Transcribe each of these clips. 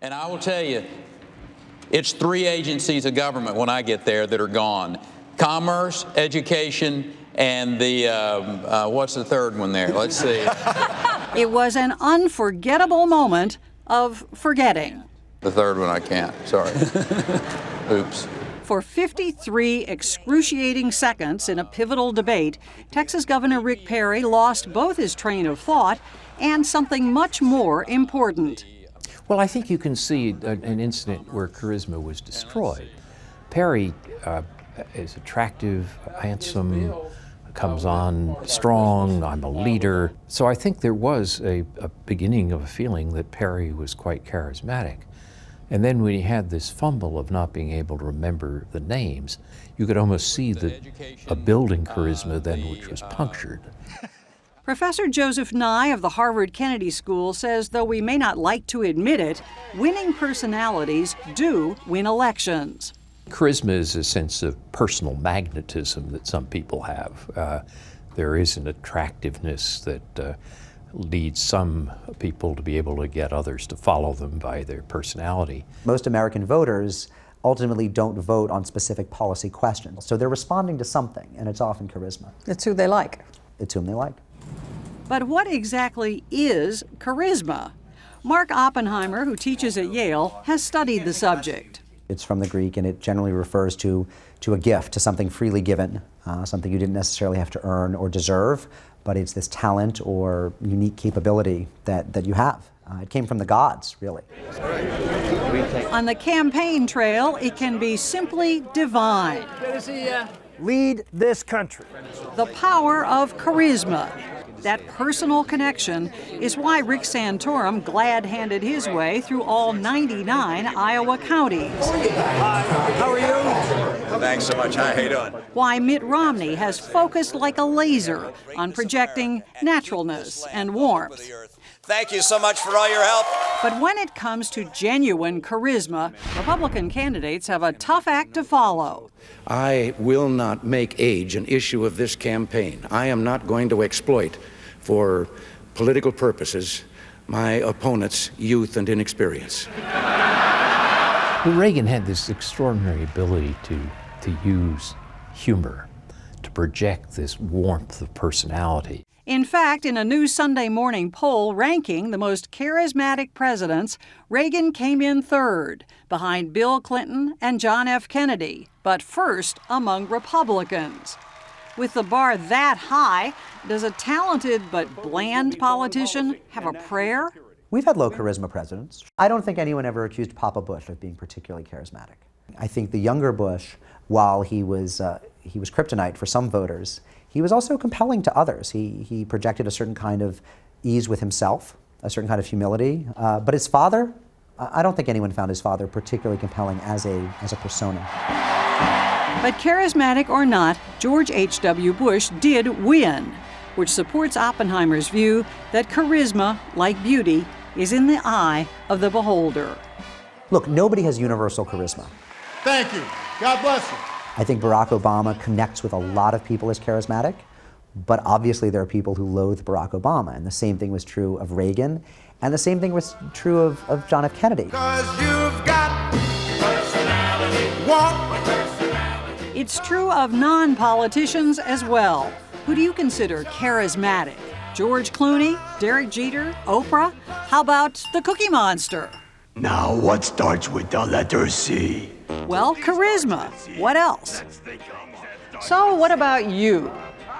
And I will tell you, it's 3 agencies of government when I get there that are gone. Commerce, education, and the, what's the third one there? Let's see. It was an unforgettable moment of forgetting. The third one I can't, sorry. Oops. For 53 excruciating seconds in a pivotal debate, Texas Governor Rick Perry lost both his train of thought and something much more important. Well, I think you can see an incident where charisma was destroyed. Perry is attractive, handsome, comes on strong, I'm a leader. So I think there was a beginning of a feeling that Perry was quite charismatic. And then when he had this fumble of not being able to remember the names, you could almost see a building charisma then which was punctured. Professor Joseph Nye of the Harvard Kennedy School says though we may not like to admit it, winning personalities do win elections. Charisma is a sense of personal magnetism that some people have. There is an attractiveness that leads some people to be able to get others to follow them by their personality. Most American voters ultimately don't vote on specific policy questions. So they're responding to something, and it's often charisma. It's who they like. It's whom they like. But what exactly is charisma? Mark Oppenheimer, who teaches at Yale, has studied the subject. It's from the Greek, and it generally refers to a gift, to something freely given, something you didn't necessarily have to earn or deserve, but it's this talent or unique capability that you have. It came from the gods, really. On the campaign trail, it can be simply divine. Lead this country. The power of charisma. That personal connection is why Rick Santorum glad-handed his way through all 99 Iowa counties. How are you? Thanks so much. Hi, how you doing? Why Mitt Romney has focused like a laser on projecting naturalness and warmth. Thank you so much for all your help. But when it comes to genuine charisma, Republican candidates have a tough act to follow. I will not make age an issue of this campaign. I am not going to exploit for political purposes my opponent's youth and inexperience. Well, Reagan had this extraordinary ability to use humor, to project this warmth of personality. In fact, in a new Sunday morning poll ranking the most charismatic presidents, Reagan came in third, behind Bill Clinton and John F. Kennedy, but first among Republicans. With the bar that high, does a talented but bland politician have a prayer? We've had low charisma presidents. I don't think anyone ever accused Papa Bush of being particularly charismatic. I think the younger Bush, while he was kryptonite for some voters, he was also compelling to others. He projected a certain kind of ease with himself, a certain kind of humility. But his father, I don't think anyone found his father particularly compelling as a persona. But charismatic or not, George H.W. Bush did win, which supports Oppenheimer's view that charisma, like beauty, is in the eye of the beholder. Look, nobody has universal charisma. Thank you. God bless you. I think Barack Obama connects with a lot of people as charismatic, but obviously there are people who loathe Barack Obama, and the same thing was true of Reagan, and the same thing was true of John F. Kennedy. 'Cause you've got personality. Walk. It's true of non-politicians as well. Who do you consider charismatic? George Clooney, Derek Jeter, Oprah? How about the Cookie Monster? Now, what starts with the letter C? Well, charisma. What else? So what about you?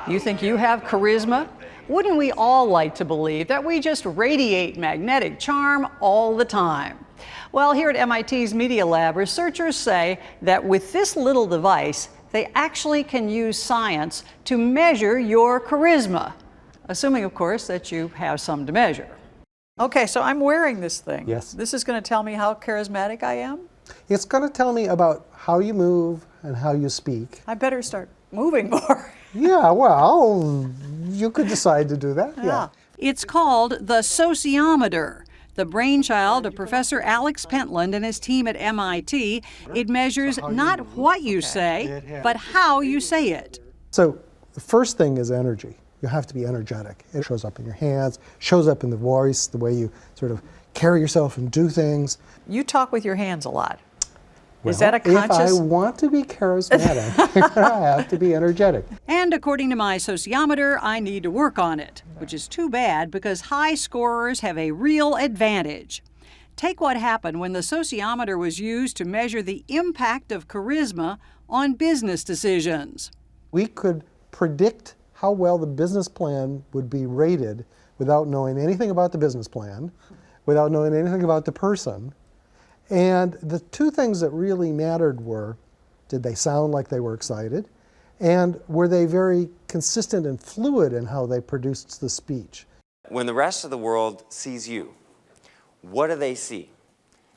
You think you have charisma? Wouldn't we all like to believe that we just radiate magnetic charm all the time? Well, here at MIT's Media Lab, researchers say that with this little device, they actually can use science to measure your charisma, assuming, of course, that you have some to measure. Okay, so I'm wearing this thing. Yes. This is going to tell me how charismatic I am? It's going to tell me about how you move and how you speak. I better start moving more. Yeah, well, you could decide to do that. Yeah. It's called the sociometer. The brainchild of Professor Alex Pentland and his team at MIT, it measures not what you say, but how you say it. So the first thing is energy. You have to be energetic. It shows up in your hands, shows up in the voice, the way you sort of carry yourself and do things. You talk with your hands a lot. Is that a conscious? If I want to be charismatic, I have to be energetic. And according to my sociometer, I need to work on it, which is too bad because high scorers have a real advantage. Take what happened when the sociometer was used to measure the impact of charisma on business decisions. We could predict how well the business plan would be rated without knowing anything about the business plan, without knowing anything about the person. And the two things that really mattered were, did they sound like they were excited? And were they very consistent and fluid in how they produced the speech? When the rest of the world sees you, what do they see?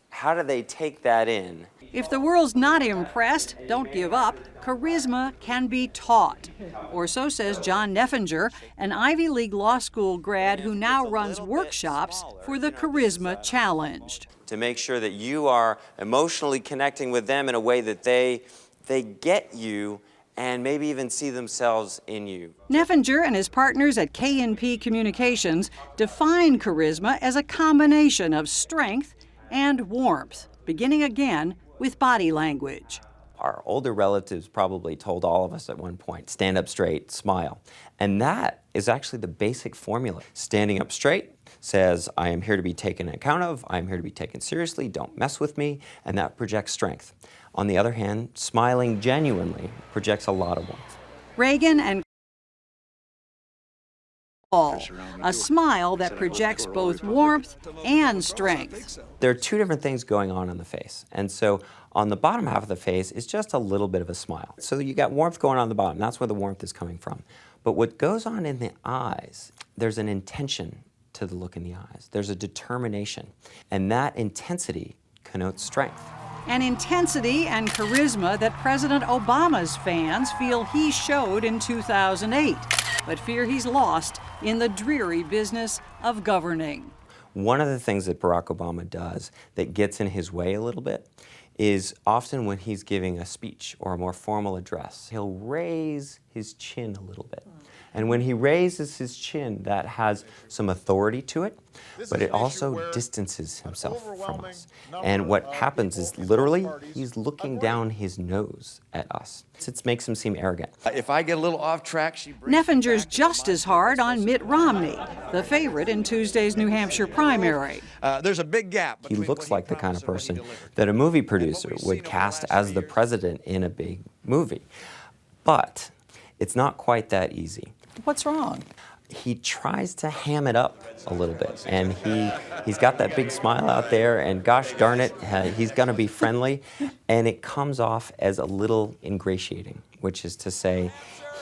How do they take that in? If the world's not impressed, don't give up. Charisma can be taught. Or so says John Neffinger, an Ivy League law school grad who now runs workshops for the Charisma Challenged. To make sure that you are emotionally connecting with them in a way that they get you and maybe even see themselves in you. Neffinger and his partners at K&P Communications define charisma as a combination of strength and warmth, beginning again with body language. Our older relatives probably told all of us at one point, stand up straight, smile. And that is actually the basic formula. Standing up straight says, I am here to be taken account of, I am here to be taken seriously, don't mess with me, and that projects strength. On the other hand, smiling genuinely projects a lot of warmth. Reagan and a smile that projects both warmth and strength. There are two different things going on in the face. And so on the bottom half of the face is just a little bit of a smile. So you got warmth going on the bottom. That's where the warmth is coming from. But what goes on in the eyes, there's an intention to the look in the eyes. There's a determination. And that intensity connotes strength. An intensity and charisma that President Obama's fans feel he showed in 2008, but fear he's lost in the dreary business of governing. One of the things that Barack Obama does that gets in his way a little bit is often when he's giving a speech or a more formal address, he'll raise his chin a little bit. And when he raises his chin, that has some authority to it, but it also distances himself from us. And what happens is literally, he's looking down his nose at us. It makes him seem arrogant. If I get a little off track, she brings Neffinger's just as hard on Mitt Romney, the favorite in Tuesday's New Hampshire primary. There's a big gap. He looks like the kind of person that a movie producer would cast as the president in a big movie. But it's not quite that easy. What's wrong? He tries to ham it up a little bit, and he's got that big smile out there, and gosh darn it, he's going to be friendly, and it comes off as a little ingratiating, which is to say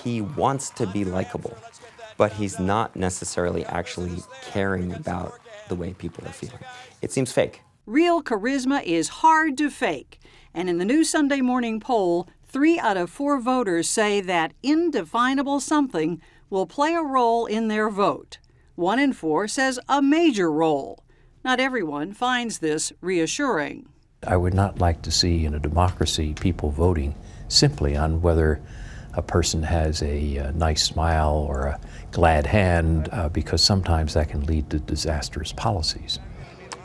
he wants to be likable, but he's not necessarily actually caring about the way people are feeling. It seems fake. Real charisma is hard to fake, and in the new Sunday morning poll, 3 out of 4 voters say that indefinable something will play a role in their vote. 1 in 4 says a major role. Not everyone finds this reassuring. I would not like to see in a democracy people voting simply on whether a person has a nice smile or a glad hand, because sometimes that can lead to disastrous policies.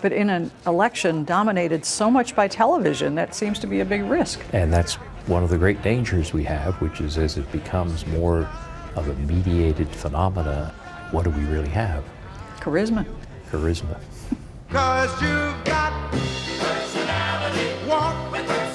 But in an election dominated so much by television, that seems to be a big risk. And that's one of the great dangers we have, which is as it becomes more of a mediated phenomena, what do we really have? Charisma. Charisma. 'Cause you've got personality, warmth,